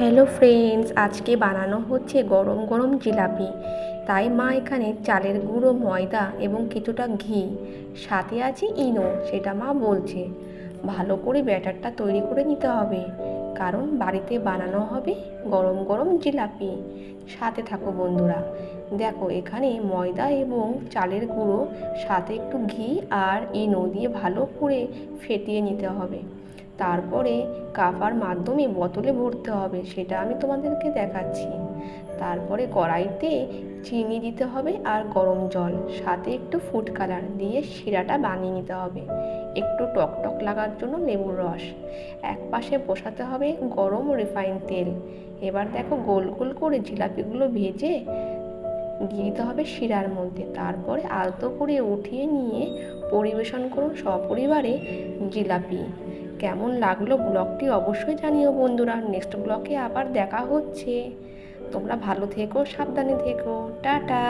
Hello friends, আজকে বানানো হচ্ছে গরম গরম জিলাপি। তাই মা এখানে চালের গুঁড়ো, ময়দা এবং কিছুটা ঘি, সাথে আছে ইনো, সেটা মা বলছে ভালো করে ব্যাটারটা তৈরি করে নিতে হবে, কারণ বাড়িতে বানানো হবে গরম গরম জিলাপি। সাথে থাকো বন্ধুরা। দেখো, এখানে ময়দা এবং চালের গুঁড়ো সাথে একটু ঘি আর ইনো দিয়ে ভালো করে ফেটিয়ে নিতে হবে। তারপরে কাভার মাধ্যমে বোতলে ভরতে হবে, সেটা আমি তোমাদেরকে দেখাচ্ছি। তারপরে কড়াইতে চিনি দিতে হবে আর গরম জল, সাথে একটু ফুড কালার দিয়ে শিরাটা বানিয়ে নিতে হবে। একটু টকটক লাগার জন্য লেবুর রস। এক পাশে বসাতে হবে গরম রিফাইন তেল। এবার দেখো, গোল গোল করে জিলাপিগুলো ভেজে দিয়ে দিতে হবে শিরার মধ্যে। তারপরে আলতো করে উঠিয়ে নিয়ে পরিবেশন করুন সপরিবারে জিলাপি। কেমন লাগলো ব্লগটি অবশ্যই জানিও বন্ধুরা। নেক্সট ব্লগে আবার দেখা হচ্ছে। তোমরা ভালো থেকো, সাবধানে থেকো, টাটা।